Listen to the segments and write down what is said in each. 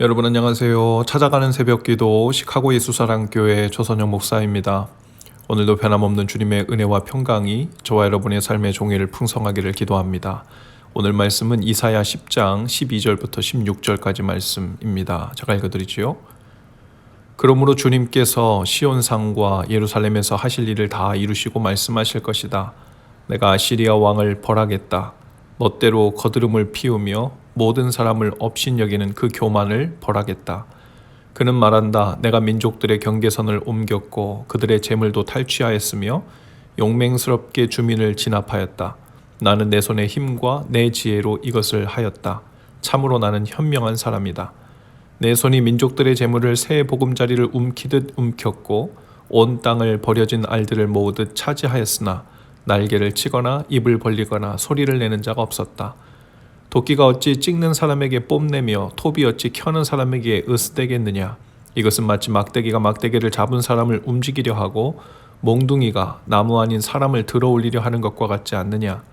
여러분 안녕하세요. 찾아가는 새벽기도 시카고 예수사랑교회 조선영 목사입니다. 오늘도 변함없는 주님의 은혜와 평강이 저와 여러분의 삶의 종일을 풍성하기를 기도합니다. 오늘 말씀은 이사야 10장 12절부터 16절까지 말씀입니다. 제가 읽어드리지요. 그러므로 주님께서 시온산과 예루살렘에서 하실 일을 다 이루시고 말씀하실 것이다. 내가 아시리아 왕을 벌하겠다. 멋대로 거드름을 피우며 모든 사람을 업신여기는 그 교만을 벌하겠다. 그는 말한다. 내가 민족들의 경계선을 옮겼고 그들의 재물도 탈취하였으며 용맹스럽게 주민을 진압하였다. 나는 내 손의 힘과 내 지혜로 이것을 하였다. 참으로 나는 현명한 사람이다. 내 손이 민족들의 재물을 새 보금자리를 움키듯 움켰고 온 땅을 버려진 알들을 모으듯 차지하였으나 날개를 치거나 입을 벌리거나 소리를 내는 자가 없었다. 도끼가 어찌 찍는 사람에게 뽐내며 톱이 어찌 켜는 사람에게 으스대겠느냐. 이것은 마치 막대기가 막대기를 잡은 사람을 움직이려 하고 몽둥이가 나무 아닌 사람을 들어올리려 하는 것과 같지 않느냐.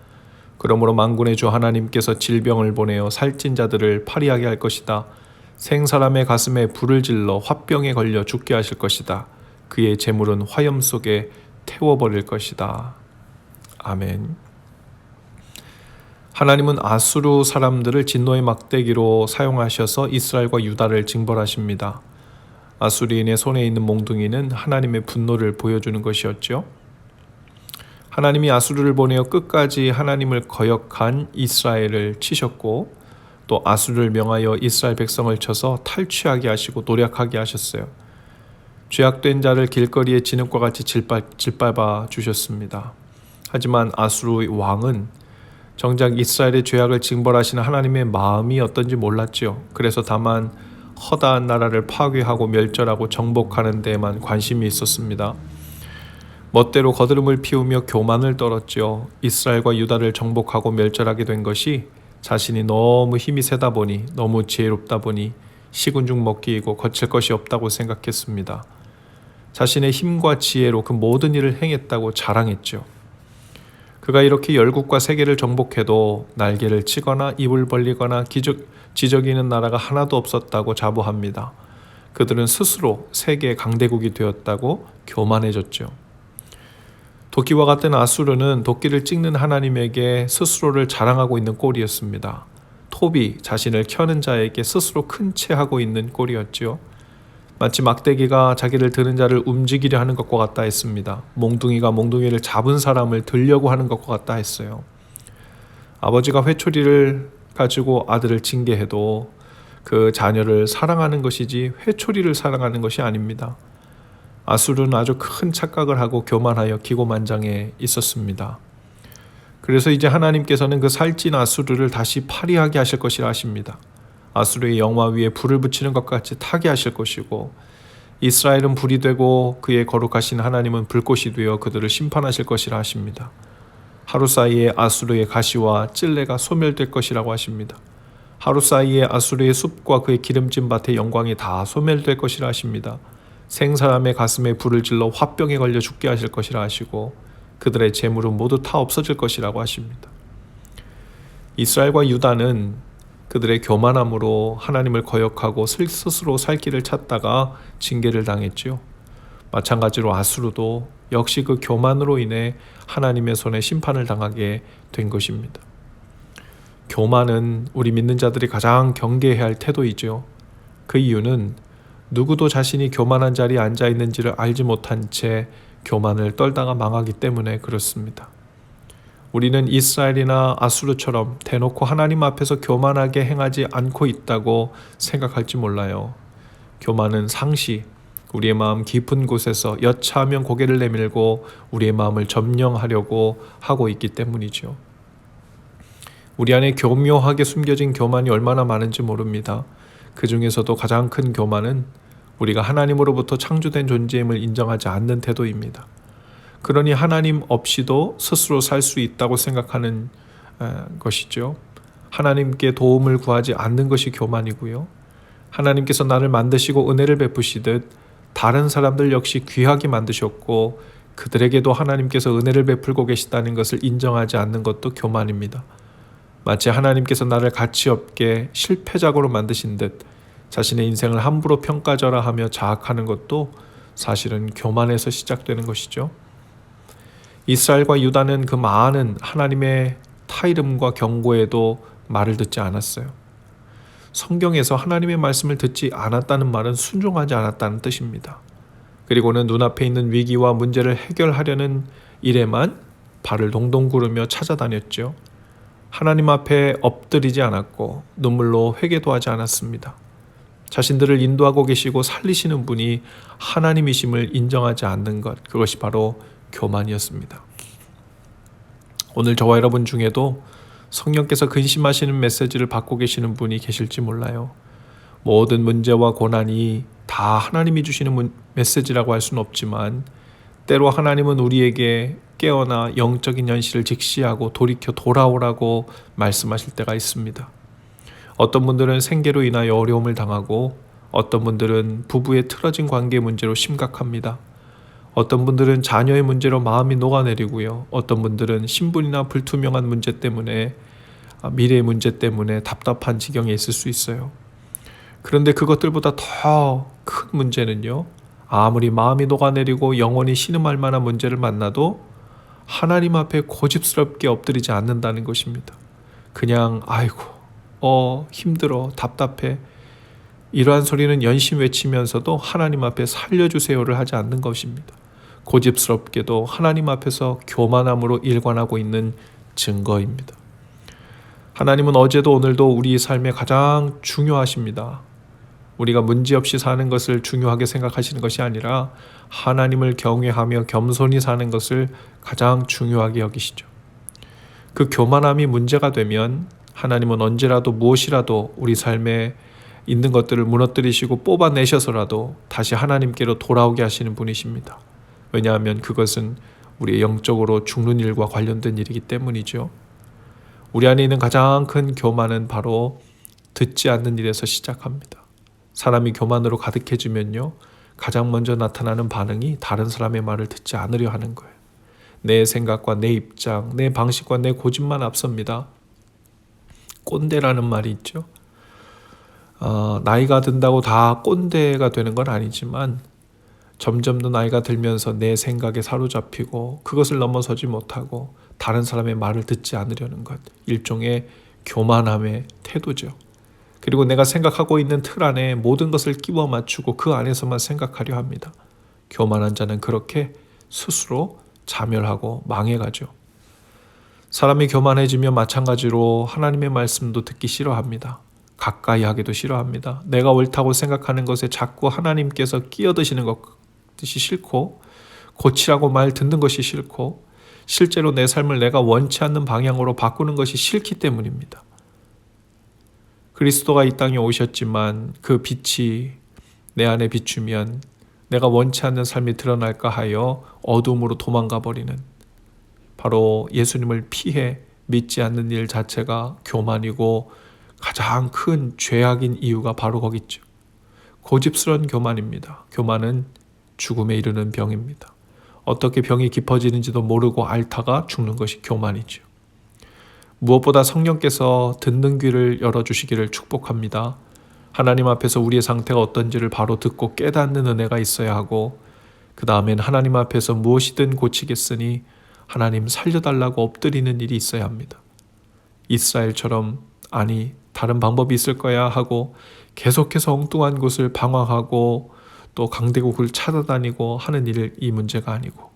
그러므로 만군의 주 하나님께서 질병을 보내어 살찐 자들을 파리하게 할 것이다. 생사람의 가슴에 불을 질러 화병에 걸려 죽게 하실 것이다. 그의 재물은 화염 속에 태워버릴 것이다. 아멘. 하나님은 아수르 사람들을 진노의 막대기로 사용하셔서 이스라엘과 유다를 징벌하십니다. 아수리인의 손에 있는 몽둥이는 하나님의 분노를 보여주는 것이었죠. 하나님이 아수르를 보내어 끝까지 하나님을 거역한 이스라엘을 치셨고 또 아수르를 명하여 이스라엘 백성을 쳐서 탈취하게 하시고 노략하게 하셨어요. 죄악된 자를 길거리에 진흙과 같이 짓밟아 주셨습니다. 하지만 아수르의 왕은 정작 이스라엘의 죄악을 징벌하시는 하나님의 마음이 어떤지 몰랐죠. 그래서 다만 허다한 나라를 파괴하고 멸절하고 정복하는 데에만 관심이 있었습니다. 멋대로 거드름을 피우며 교만을 떨었죠. 이스라엘과 유다를 정복하고 멸절하게 된 것이 자신이 너무 힘이 세다 보니 너무 지혜롭다 보니 식은 죽 먹기이고 거칠 것이 없다고 생각했습니다. 자신의 힘과 지혜로 그 모든 일을 행했다고 자랑했죠. 그가 이렇게 열국과 세계를 정복해도 날개를 치거나 입을 벌리거나 지저귀는 나라가 하나도 없었다고 자부합니다. 그들은 스스로 세계 강대국이 되었다고 교만해졌죠. 도끼와 같은 아수르는 도끼를 찍는 하나님에게 스스로를 자랑하고 있는 꼴이었습니다. 톱이 자신을 켜는 자에게 스스로 큰 채하고 있는 꼴이었죠. 마치 막대기가 자기를 드는 자를 움직이려 하는 것과 같다 했습니다. 몽둥이가 몽둥이를 잡은 사람을 들려고 하는 것과 같다 했어요. 아버지가 회초리를 가지고 아들을 징계해도 그 자녀를 사랑하는 것이지 회초리를 사랑하는 것이 아닙니다. 아수르는 아주 큰 착각을 하고 교만하여 기고만장해 있었습니다. 그래서 이제 하나님께서는 그 살찐 아수르를 다시 파리하게 하실 것이라 하십니다. 아수르의 영화 위에 불을 붙이는 것 같이 타게 하실 것이고 이스라엘은 불이 되고 그의 거룩하신 하나님은 불꽃이 되어 그들을 심판하실 것이라 하십니다. 하루 사이에 아수르의 가시와 찔레가 소멸될 것이라고 하십니다. 하루 사이에 아수르의 숲과 그의 기름진 밭의 영광이 다 소멸될 것이라 하십니다. 생사람의 가슴에 불을 질러 화병에 걸려 죽게 하실 것이라 하시고 그들의 재물은 모두 다 없어질 것이라고 하십니다. 이스라엘과 유다는 그들의 교만함으로 하나님을 거역하고 스스로 살 길을 찾다가 징계를 당했지요. 마찬가지로 아수르도 역시 그 교만으로 인해 하나님의 손에 심판을 당하게 된 것입니다. 교만은 우리 믿는 자들이 가장 경계해야 할 태도이죠. 그 이유는 누구도 자신이 교만한 자리에 앉아 있는지를 알지 못한 채 교만을 떨다가 망하기 때문에 그렇습니다. 우리는 이스라엘이나 아수르처럼 대놓고 하나님 앞에서 교만하게 행하지 않고 있다고 생각할지 몰라요. 교만은 상시 우리의 마음 깊은 곳에서 여차하면 고개를 내밀고 우리의 마음을 점령하려고 하고 있기 때문이죠. 우리 안에 교묘하게 숨겨진 교만이 얼마나 많은지 모릅니다. 그 중에서도 가장 큰 교만은 우리가 하나님으로부터 창조된 존재임을 인정하지 않는 태도입니다. 그러니 하나님 없이도 스스로 살 수 있다고 생각하는 것이죠. 하나님께 도움을 구하지 않는 것이 교만이고요. 하나님께서 나를 만드시고 은혜를 베푸시듯 다른 사람들 역시 귀하게 만드셨고 그들에게도 하나님께서 은혜를 베풀고 계시다는 것을 인정하지 않는 것도 교만입니다. 마치 하나님께서 나를 가치 없게 실패작으로 만드신 듯 자신의 인생을 함부로 평가절하하며 자학하는 것도 사실은 교만에서 시작되는 것이죠. 이스라엘과 유다는 그 많은 하나님의 타이름과 경고에도 말을 듣지 않았어요. 성경에서 하나님의 말씀을 듣지 않았다는 말은 순종하지 않았다는 뜻입니다. 그리고는 눈앞에 있는 위기와 문제를 해결하려는 일에만 발을 동동 구르며 찾아다녔죠. 하나님 앞에 엎드리지 않았고 눈물로 회개도 하지 않았습니다. 자신들을 인도하고 계시고 살리시는 분이 하나님이심을 인정하지 않는 것, 그것이 바로 교만이었습니다. 오늘 저와 여러분 중에도 성령께서 근심하시는 메시지를 받고 계시는 분이 계실지 몰라요. 모든 문제와 고난이 다 하나님이 주시는 메시지라고 할 수는 없지만 때로 하나님은 우리에게 깨어나 영적인 현실을 직시하고 돌이켜 돌아오라고 말씀하실 때가 있습니다. 어떤 분들은 생계로 인하여 어려움을 당하고 어떤 분들은 부부의 틀어진 관계 문제로 심각합니다. 어떤 분들은 자녀의 문제로 마음이 녹아내리고요. 어떤 분들은 신분이나 불투명한 문제 때문에 미래의 문제 때문에 답답한 지경에 있을 수 있어요. 그런데 그것들보다 더 큰 문제는요. 아무리 마음이 녹아내리고 영혼이 신음할 만한 문제를 만나도 하나님 앞에 고집스럽게 엎드리지 않는다는 것입니다. 그냥 아이고 힘들어 답답해 이러한 소리는 연신 외치면서도 하나님 앞에 살려주세요를 하지 않는 것입니다. 고집스럽게도 하나님 앞에서 교만함으로 일관하고 있는 증거입니다. 하나님은 어제도 오늘도 우리 삶에 가장 중요하십니다. 우리가 문제없이 사는 것을 중요하게 생각하시는 것이 아니라 하나님을 경외하며 겸손히 사는 것을 가장 중요하게 여기시죠. 그 교만함이 문제가 되면 하나님은 언제라도 무엇이라도 우리 삶에 있는 것들을 무너뜨리시고 뽑아내셔서라도 다시 하나님께로 돌아오게 하시는 분이십니다. 왜냐하면 그것은 우리의 영적으로 죽는 일과 관련된 일이기 때문이죠. 우리 안에 있는 가장 큰 교만은 바로 듣지 않는 일에서 시작합니다. 사람이 교만으로 가득해지면요, 가장 먼저 나타나는 반응이 다른 사람의 말을 듣지 않으려 하는 거예요. 내 생각과 내 입장, 내 방식과 내 고집만 앞섭니다. 꼰대라는 말이 있죠. 나이가 든다고 다 꼰대가 되는 건 아니지만 점점 더 나이가 들면서 내 생각에 사로잡히고 그것을 넘어서지 못하고 다른 사람의 말을 듣지 않으려는 것, 일종의 교만함의 태도죠. 그리고 내가 생각하고 있는 틀 안에 모든 것을 끼워 맞추고 그 안에서만 생각하려 합니다. 교만한 자는 그렇게 스스로 자멸하고 망해가죠. 사람이 교만해지면 마찬가지로 하나님의 말씀도 듣기 싫어합니다. 가까이 하기도 싫어합니다. 내가 옳다고 생각하는 것에 자꾸 하나님께서 끼어드시는 것이 싫고 고치라고 말 듣는 것이 싫고 실제로 내 삶을 내가 원치 않는 방향으로 바꾸는 것이 싫기 때문입니다. 그리스도가 이 땅에 오셨지만 그 빛이 내 안에 비추면 내가 원치 않는 삶이 드러날까 하여 어둠으로 도망가 버리는, 바로 예수님을 피해 믿지 않는 일 자체가 교만이고 가장 큰 죄악인 이유가 바로 거기 있죠. 고집스러운 교만입니다. 교만은 죽음에 이르는 병입니다. 어떻게 병이 깊어지는지도 모르고 앓다가 죽는 것이 교만이죠. 무엇보다 성령께서 듣는 귀를 열어주시기를 축복합니다. 하나님 앞에서 우리의 상태가 어떤지를 바로 듣고 깨닫는 은혜가 있어야 하고, 그 다음엔 하나님 앞에서 무엇이든 고치겠으니 하나님 살려달라고 엎드리는 일이 있어야 합니다. 이스라엘처럼 아니 다른 방법이 있을 거야 하고 계속해서 엉뚱한 곳을 방황하고 또 강대국을 찾아다니고 하는 일이 문제가 아니고,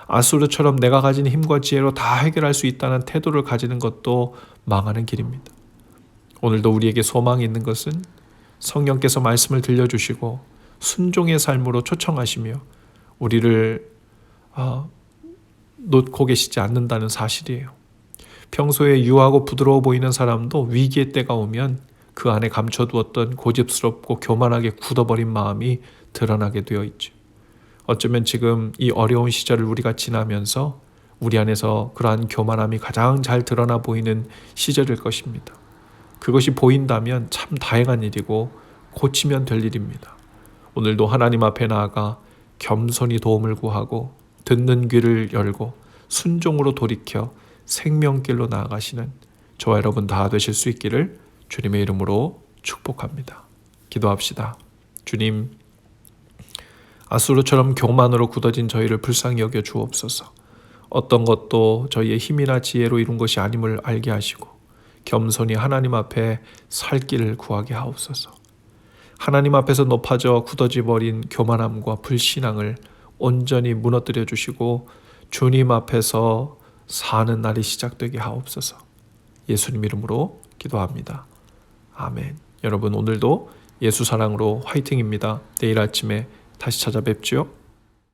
아수르처럼 내가 가진 힘과 지혜로 다 해결할 수 있다는 태도를 가지는 것도 망하는 길입니다. 오늘도 우리에게 소망이 있는 것은 성령께서 말씀을 들려주시고 순종의 삶으로 초청하시며 우리를 놓고 계시지 않는다는 사실이에요. 평소에 유하고 부드러워 보이는 사람도 위기의 때가 오면 그 안에 감춰두었던 고집스럽고 교만하게 굳어버린 마음이 드러나게 되어 있죠. 어쩌면 지금 이 어려운 시절을 우리가 지나면서 우리 안에서 그러한 교만함이 가장 잘 드러나 보이는 시절일 것입니다. 그것이 보인다면 참 다행한 일이고 고치면 될 일입니다. 오늘도 하나님 앞에 나아가 겸손히 도움을 구하고 듣는 귀를 열고 순종으로 돌이켜 생명길로 나아가시는 저와 여러분 다 되실 수 있기를 주님의 이름으로 축복합니다. 기도합시다. 주님, 아수르처럼 교만으로 굳어진 저희를 불쌍히 여겨 주옵소서. 어떤 것도 저희의 힘이나 지혜로 이룬 것이 아님을 알게 하시고 겸손히 하나님 앞에 살 길을 구하게 하옵소서. 하나님 앞에서 높아져 굳어져 버린 교만함과 불신앙을 온전히 무너뜨려 주시고 주님 앞에서 사는 날이 시작되게 하옵소서. 예수님 이름으로 기도합니다. 아멘. 여러분 오늘도 예수 사랑으로 화이팅입니다. 내일 아침에 다시 찾아뵙죠.